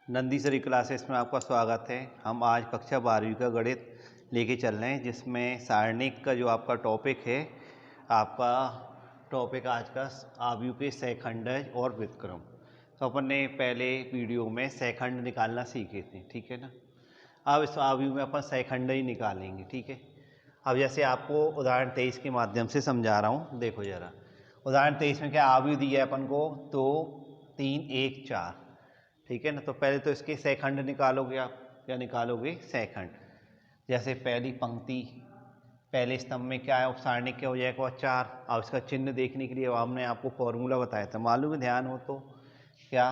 नंदीसरी classes में आपका स्वागत है। हम आज कक्षा 12वीं का गणित लेके चल रहे हैं, जिसमें सारणिक का जो आपका टॉपिक है, आपका टॉपिक आज का आव्यूह के सहखंडज और व्युत्क्रम। तो अपन ने पहले वीडियो में सहखंड निकालना सीखे थे, ठीक है ना। अब इस आव्यूह में अपन सहखंड ही निकालेंगे, ठीक है। अब जैसे आपको उदाहरण 23 के माध्यम से समझा रहा हूँ, देखो जरा। उदाहरण 23 में क्या आव्यूह दिया है अपन को, 2 3 1 4, ठीक है ना। तो पहले तो इसके सहखंड निकालोगे आप, क्या निकालोगे, सहखंड। जैसे पहली पंक्ति पहले स्तंभ में क्या है, उपसारणिक क्या हो जाएगा, 4। अब इसका चिन्ह देखने के लिए हमने आपको फॉर्मूला बताया था, मालूम है, ध्यान हो तो, क्या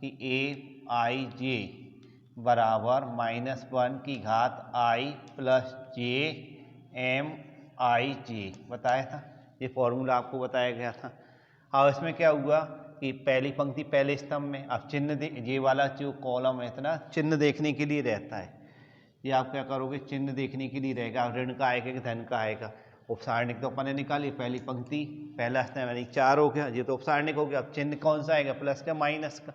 कि AIJ बराबर -1 की घात I प्लस J MIJ बताया था, ये फॉर्मूला आपको बताया गया था। अब इसमें क्या हुआ कि पहली पंक्ति पहले स्तंभ में, अब चिन्ह ये वाला जो कॉलम है इतना चिन्ह देखने के लिए रहता है। ये आप क्या करोगे, चिन्ह देखने के लिए रहेगा, ऋण का आएगा कि धन का आएगा। उपसारणिक तो अपन ने निकाली, पहली पंक्ति पहला स्तंभ यानी 4 हो गया, ये तो उपसारणिक हो गया। अब चिन्ह कौन सा आएगा, प्लस का माइनस का।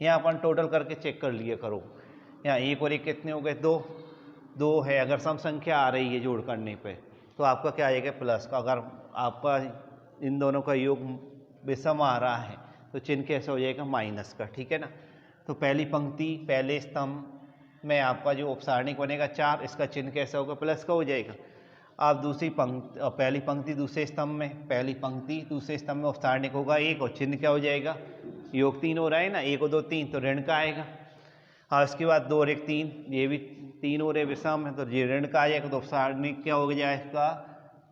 यहाँ अपन टोटल करके चेक कर लिया करो, यहाँ 1 और 1 कितने हो गए, 2 है। अगर सम संख्या आ रही है जोड़ करने पे तो आपका क्या आएगा, प्लस का। अगर आपका इन दोनों का योग विषम आ रहा है तो चिन्ह कैसे हो जाएगा, माइनस का, ठीक है ना। तो पहली पंक्ति पहले स्तंभ में आपका जो उपसारणिक बनेगा 4, इसका चिन्ह कैसा होगा, प्लस का हो जाएगा। अब दूसरी पंक्ति पहली पंक्ति दूसरे स्तंभ में, पहली पंक्ति दूसरे स्तंभ में उपसारणिक होगा 1 और चिन्ह क्या हो जाएगा, योग 3 हो रहा है ना, 1 और 2 3, तो ऋण का आएगा। और इसके बाद 2 और 1 3, ये भी 3 हो रहे विषम है, तो ये ऋण का आ जाएगा। तो उपसारणिक क्या हो जाएगा,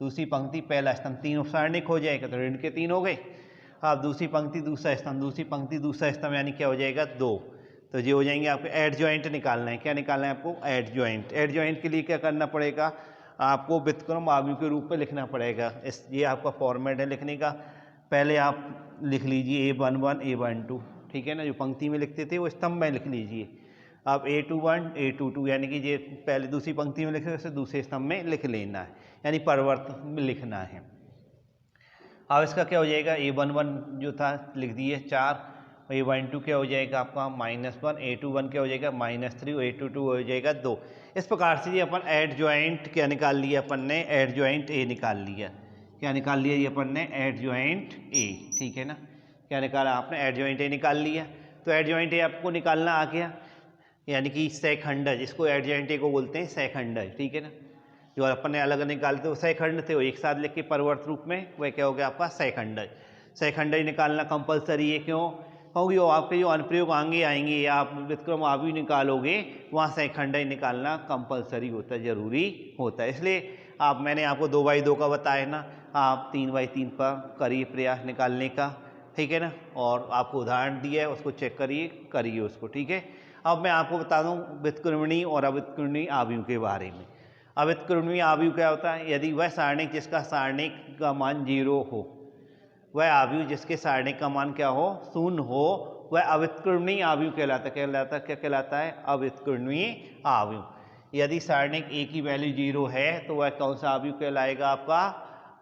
दूसरी पंक्ति पहला स्तंभ 3 उपसारणिक हो जाएगा, तो ऋण के 3 हो गए। अब दूसरी पंक्ति दूसरा स्तंभ, दूसरी पंक्ति दूसरा स्तंभ यानी क्या हो जाएगा, 2। तो ये हो जाएंगे आपको एडजॉइंट निकालना है। क्या निकालना है आपको, एडजॉइंट। एडजॉइंट के लिए क्या करना पड़ेगा, आपको व्युत्क्रम आव्यूह के रूप में लिखना पड़ेगा। ये आपका फॉर्मेट है लिखने का। पहले आप लिख लीजिए A11 A12, ठीक है ना। जो पंक्ति में लिखते थे वो स्तंभ में लिख लीजिए। अब A21 A22 यानी कि ये पहले दूसरी पंक्ति में लिखे वैसे दूसरे स्तंभ में लिख लेना है, यानी परिवर्तन में लिखना है। अब इसका क्या हो जाएगा, A11 जो था लिख दिए 4, A12 क्या हो जाएगा आपका -1, A21 क्या हो जाएगा -3, A22 हो जाएगा 2। इस प्रकार से ये अपन एडजॉइंट क्या निकाल लिया अपन ने, एडजॉइंट A निकाल लिया। क्या निकाल लिया ये अपन ने, एडजॉइंट A, ठीक है ना। क्या निकाला आपने, एडजॉइंट A निकाल लिया। तो एडजॉइंट A आपको निकालना आ गया, यानी कि सहखंडज, इसको एडजॉइंट A को बोलते हैं सहखंडज, ठीक है ना। जो अपन ने अलग निकालते वो सहखंड थे, वो एक साथ लिख के परिवर्त रूप में वह क्या हो गया आपका सहखंडज। सहखंडज निकालना कंपलसरी है, क्यों, क्योंकि वो आपके जो अनुप्रयोग आगे आएंगे, आप व्युत्क्रम आव्यूह निकालोगे वहाँ सहखंडज निकालना कंपलसरी होता है, जरूरी होता है। इसलिए मैंने आपको 2x2 का बताया ना, आप 3x3 पर करिए प्रयास निकालने का, ठीक है ना। और आपको उदाहरण दिया है उसको चेक करिए उसको, ठीक है। अब मैं आपको बता दूं व्युत्क्रमणीय और अव्युत्क्रमणीय आव्यूह के बारे में। अव्युत्क्रमणीय आव्यूह क्या होता है, यदि वह सारणिक जिसका सारणिक का मान 0 हो, वह आव्यूह जिसके सारणिक का मान क्या हो, 0 हो, वह अव्युत्क्रमणीय आव्यूह कहलाता है। क्या कहलाता है, अव्युत्क्रमणीय आव्यूह। यदि सारणिक A की वैल्यू 0 है तो वह कौन सा आव्यूह कहलाएगा आपका,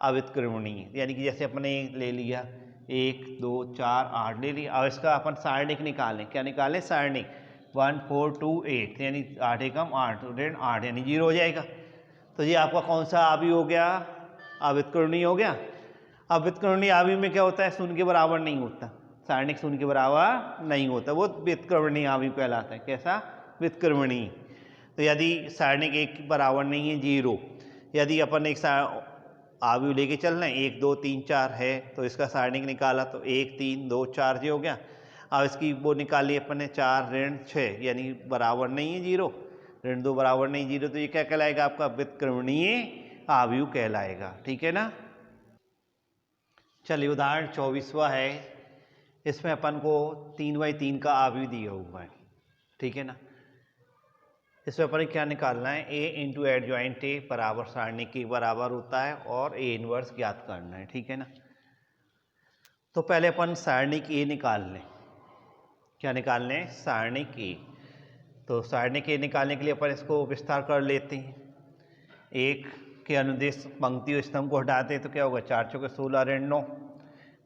अव्युत्क्रमणीय। यानी कि जैसे अपने ले लिया 1 2 4 8 ले लिया। अब इसका अपन सारणिक निकालें, क्या निकालें, सारणिक 1 4 2 8, यानी 8 एकम 8, ऋण 8 यानी 0 हो जाएगा। तो ये आपका कौन सा आव्यूह हो गया, अव्युत्क्रमणीय हो गया। अब व्युत्क्रमणीय आव्यूह में क्या होता है, 0 के बराबर नहीं होता, सारणिक 0 के बराबर नहीं होता, वो व्युत्क्रमणीय आव्यूह कहलाता है। कैसा, व्युत्क्रमणीय। तो यदि सारणिक 1 के बराबर नहीं है 0, यदि अपन एक आव्यूह लेके चल रहे हैं 1 2 3 4 है, तो इसका सारणिक निकाला तो 1 3 2 4 हो गया। अब इसकी वो निकाली अपन ने 4 ऋण 6, यानी बराबर नहीं है 0, ऋण 2 बराबर नहीं 0, तो ये क्या कहलाएगा आपका, व्युत्क्रमणीय आव्यूह कहलाएगा, ठीक है ना। चलिए उदाहरण 24वां है, इसमें अपन को 3x3 का आव्यूह दिया हुआ है, ठीक है ना। इसमें अपन क्या निकालना है, A इंटू एडजॉइंट A बराबर सारणिक के बराबर होता है और A इनवर्स ज्ञात करना है, ठीक है ना। तो पहले अपन सारणिक A निकाल लें। क्या निकाल लें, सारणिक A। तो सारणिक A निकालने के लिए अपन इसको विस्तार कर लेते हैं। 1 के अनुदेश पंक्ति और स्तंभ को हटाते हैं तो क्या होगा, 4 चौके 16 ऋण 9,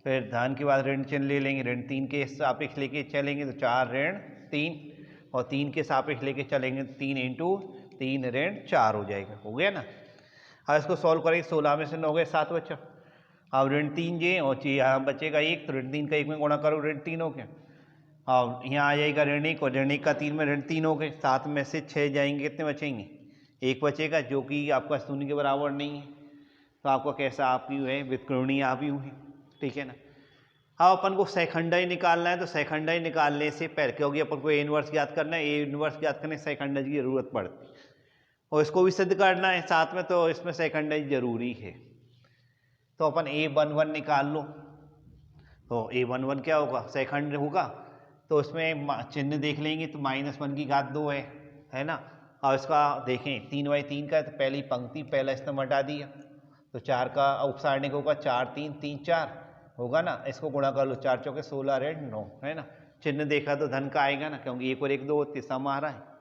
फिर धन के बाद ऋण चिन्ह ले लेंगे, ऋण 3 के सापेक्ष लेके चलेंगे तो 4 ऋण 3, और 3 के सापेक्ष लेके चलेंगे 3 इंटू 3 ऋण 4 हो जाएगा। हो गया ना। अब इसको सॉल्व करेंगे, 16 में से 9 गए 7 बचा। अब ऋण 3 जे और यहाँ बचेगा 1, तो ऋण 3 का 1 में गुणा करो, ऋण 3 हो गया। अब यहाँ आ जाएगा ऋण 1 और ऋण 1 का 3 में ऋण 3 हो गए। 7 में से 6 जाएंगे, कितने बचेंगे? 1 बचेगा, जो कि आपका शून्य के बराबर नहीं है। तो आपका कैसा आप यू है, व्युत्क्रमणीय आप यूँ है, ठीक है ना। अब अपन को सेकंडाई निकालना है, तो सेकंडाई निकालने से पहले, क्योंकि अपन को ए इनवर्स ज्ञात करना है, ए इनवर्स ज्ञात करने सेकंडाई की जरूरत पड़ती है और इसको भी सिद्ध करना है साथ में, तो इसमें सेकंडाई जरूरी है। तो अपन A11 निकाल लो। तो A11 क्या होगा? सेकंड होगा, तो उसमें चिन्ह देख लेंगे तो -1 की घात 2 है ना। और इसका देखें 3/3 का है, तो पहली पंक्ति पहला स्तंभ हटा दिया, तो 4 का उपसारणिक होगा 4 3 3 4 होगा ना। इसको गुणा कर लो, 4 चौके 16 ऋण 9 है ना। चिन्ह देखा तो धन का आएगा ना, क्योंकि 1 और 1 2 सम आ रहा है।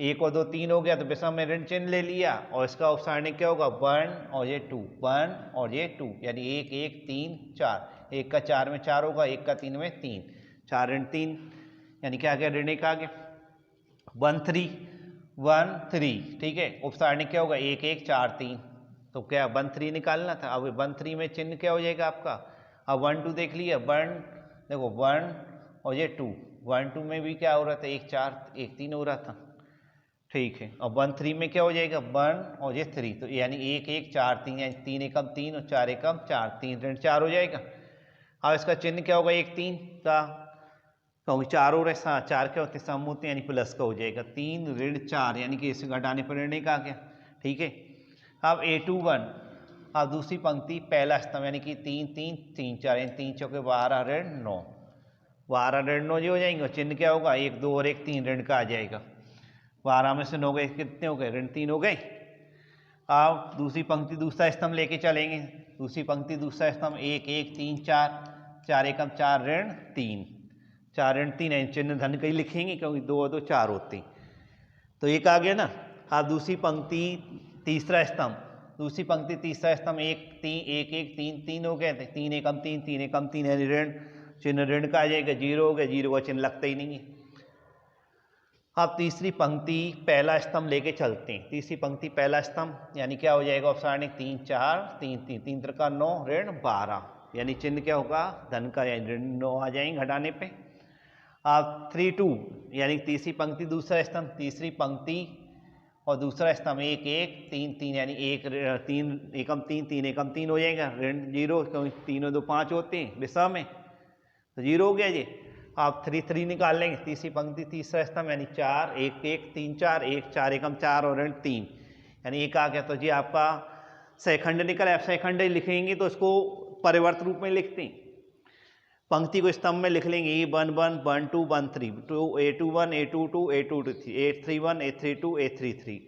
1 और 2 3 हो गया, तो विषम में ऋण चिन्ह ले लिया और इसका उपसारणिक क्या होगा? 1 और ये 2, 1 और ये 2, यानी 1 1 3 4, 1 का 4 में 4 होगा, 1 का 3 में 3, 4 ऋण 3, यानी क्या आ गया? ऋण 1 आ गया। 1 3 1 3, ठीक है। उपसारणिक क्या होगा? 1 1 4 3, तो क्या 1 3 निकालना था। अब 1 3 में चिन्ह क्या हो जाएगा आपका? अब 1 2 देख लिया, 1 देखो 1 और ये 2, 1 2 में भी क्या हो रहा था? 1 4 1 3 हो रहा था, ठीक है। अब 1 3 में क्या हो जाएगा? 1 और ये 3, तो यानी 1 1 4 3, यानी 3 एकम 3 और 4 एकम 4, 3 ऋण 4 हो जाएगा। अब इसका चिन्ह क्या होगा? 1 3 का, क्योंकि 4 और 4 क्या होते हैं? सम होते हैं, यानी प्लस का हो जाएगा। 3 ऋण 4, यानी कि इसे घटाने पर ऋण 1 आ गया, ठीक है। अब A21, अब दूसरी पंक्ति पहला स्तंभ, यानी कि 3 3 3 4, यानी 3 चौके 12 ऋण 9, 12 ऋण 9 जो हो जाएंगे। चिन्ह क्या होगा? 1 2 और 1 3 ऋण का आ जाएगा। 12 में से 9 गए, कितने हो गए? ऋण 3 हो गए। अब दूसरी पंक्ति दूसरा स्तंभ लेके चलेंगे। दूसरी पंक्ति दूसरा स्तंभ 1 1 3 4, 4 एकम 4 ऋण 3, 4 ऋण 3 है, चिन्ह धन का ही लिखेंगे, क्योंकि 2 और 2 4 होते हैं, तो एक आ गया ना। अब दूसरी पंक्ति तीसरा स्तंभ, दूसरी पंक्ति तीसरा स्तंभ 1 3 1 1 3 3 हो गए थे, 3 एकम 3 3 एकम 3, यानी ऋण, चिन्ह ऋण का आ जाएगा। 0 हो गया, 0 का चिन्ह लगता ही नहीं है। अब तीसरी पंक्ति पहला स्तंभ लेके चलते हैं। तीसरी पंक्ति पहला स्तंभ, यानी क्या हो जाएगा? उपसारणिक 3 4 3 3, 3 3 का 9 ऋण 12, यानी चिन्ह क्या होगा? धन का, यानी ऋण 9 आ जाएंगे घटाने पे। अब 3 2, यानी तीसरी पंक्ति दूसरा स्तंभ, तीसरी पंक्ति और दूसरा स्तंभ 1 1 3 3, यानी 1 3 एकम 3 3 एकम 3 हो जाएगा, ऋण 0, क्योंकि 3 और 2 5 होते हैं विषम में, तो 0 हो गया जी। आप 3 3 निकाल लेंगे। तीसरी पंक्ति तीसरा स्तंभ, यानी 4 1 1 3 4, 1 4 एकम 4 और ऋण 3, यानी 1 आ गया। तो जी आपका सेकंड निकल, आप सेकंड लिखेंगे तो इसको परिवर्त रूप में लिखते हैं। पंक्ति को स्तंभ में लिख लेंगे, A11 1 2 1 3, A21 A22 A23 A31 A32 A33,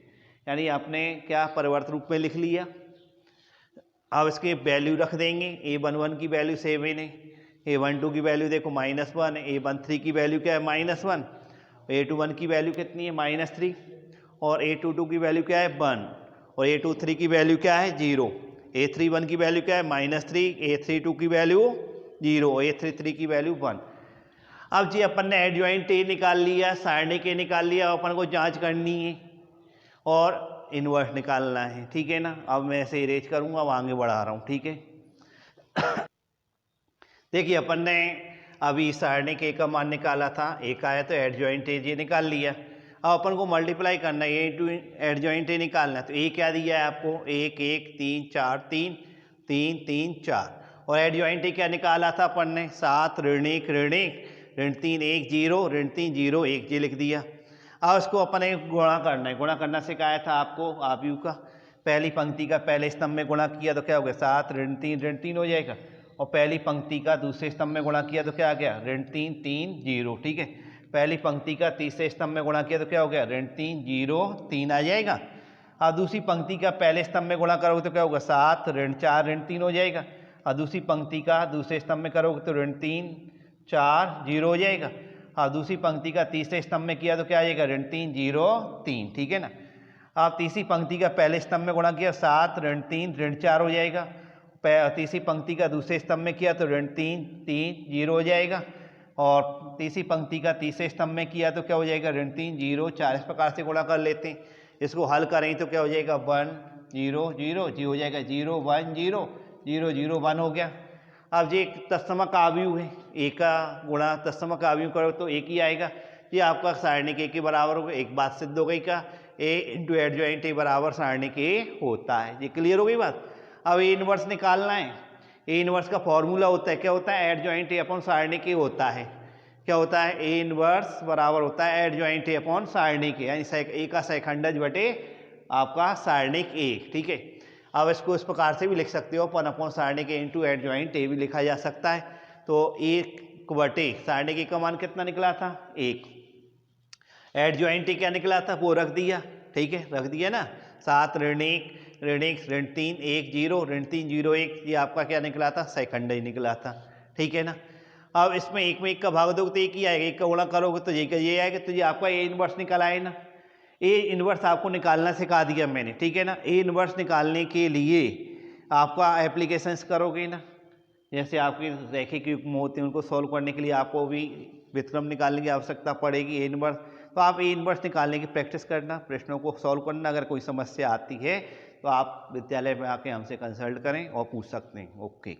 यानी आपने क्या परिवर्त रूप में लिख लिया। अब इसके वैल्यू रख देंगे। A11 की वैल्यू 7 है, A12 की वैल्यू देखो -1 है, A13 की वैल्यू क्या है? -1, A21 की वैल्यू कितनी है? -3, और A22 की वैल्यू क्या है? 1, और A23 की वैल्यू क्या है? 0, A31 की वैल्यू क्या है? -3, A32 की वैल्यू 0, A33 की वैल्यू 1। अब जी अपन ने एडजॉइंट ए निकाल लिया, सारणिक ए निकाल लिया, अपन को जांच करनी है और इन्वर्स निकालना है, ठीक है ना। अब मैं ऐसे इरेज करूंगा, अब आगे बढ़ा रहा हूँ, ठीक है। देखिए अपन ने अभी सारणिक ए का मान निकाला था, एक आया तो एडजॉइंट ए जी निकाल लिया। अब अपन को मल्टीप्लाई करना है, ए टू एडजॉइंट ए निकालना है। तो ए क्या दिया है आपको? 1 1 3 4 3 3 3 4, और एडजॉइंट ए क्या निकाला था अपन ने? 7 ऋण 1 ऋण 1 ऋण 3 1 0 ऋण 3 0 1 जी लिख दिया। अब उसको अपन ने गुणा करना है। गुणा करना सिखाया था आपको आप यू का, पहली पंक्ति का पहले स्तंभ में गुणा किया तो क्या हो गया? 7 ऋण 3 हो जाएगा, और पहली पंक्ति का दूसरे स्तंभ में गुणा किया तो क्या आ गया? ऋण 3 3 0, ठीक है। पहली पंक्ति का तीसरे स्तंभ में गुणा किया तो क्या हो गया? ऋण 3 0 3 आ जाएगा। अब दूसरी पंक्ति का पहले स्तंभ में गुणा करोगे तो क्या होगा? 7 ऋण 4 ऋण 3 हो जाएगा, और दूसरी पंक्ति का दूसरे स्तंभ में करोगे तो ऋण 3 4 0 हो जाएगा। और दूसरी पंक्ति का तीसरे स्तंभ में किया तो क्या आ जाएगा? ऋण 3 0 3, ठीक है ना। अब तीसरी पंक्ति का पहले स्तंभ में गुणा किया 7 ऋण 3 ऋण 4 हो जाएगा। तीसरी पंक्ति का दूसरे स्तंभ में किया तो ऋण 3 3 0 हो जाएगा। और तीसरी पंक्ति का तीसरे स्तंभ में किया तो क्या हो जाएगा, ऋण 3 0 4। इस प्रकार से गुणा कर लेते हैं। इसको हल करें तो क्या हो जाएगा, 1 0 0 जी हो जाएगा 0 1 0 0 0 1 हो गया। अब ये एक तत्समक आव्यूह है, ए का गुणा तत्समक आव्यूह करो तो एक ही आएगा। ये आपका सारणिक ए के बराबर होगा। एक बात सिद्ध हो गई का, ए इंटू एडजॉइंट ए बराबर सारणिक ए होता है। ये क्लियर हो गई बात। अब ए इनवर्स निकालना है। ए इनवर्स का फॉर्मूला होता है, क्या होता है, एडजॉइंट ए अपॉन सारणिक ए होता है। क्या होता है, ए इनवर्स बराबर होता है एडजॉइंट ए अपॉन सारणिक ए, यानी ए का सेकंडज बटे आपका सारणिक ए। ठीक है, अब इसको इस प्रकार से भी लिख सकते हो, 1 अपॉन सारणिक ए इंटू एडजॉइंट ए भी लिखा जा सकता है। तो 1 बटे सारणिक ए का मान कितना निकला था, 1। एडजॉइंट क्या निकला था, वो रख दिया। ठीक है, रख दिया ना, 7 ऋण 1 ऋण 1 ऋण 3 1 0 ऋण 3 0 1, ये आपका क्या निकला था, सेकंड ही निकला था। ठीक है ना। अब इसमें एक में एक का भाग दोगे तो एक ही आएगा, एक का गुणा करोगे तो ये आएगा। तो ये आपका ए इनवर्स निकल आए ना। ए इनवर्स आपको निकालना सिखा दिया मैंने। ठीक है ना। ए इनवर्स निकालने के लिए आपका एप्लीकेशंस करोगे ना, जैसे आपके रैखिक युग्म होते हैं उनको सॉल्व करने के लिए आपको भी व्युत्क्रम निकालने की आवश्यकता पड़ेगी, ए इनवर्स। तो आप ए इनवर्स निकालने की प्रैक्टिस करना, प्रश्नों को सॉल्व करना। अगर कोई समस्या आती है तो आप विद्यालय में आके हमसे कंसल्ट करें और पूछ सकते हैं। ओके।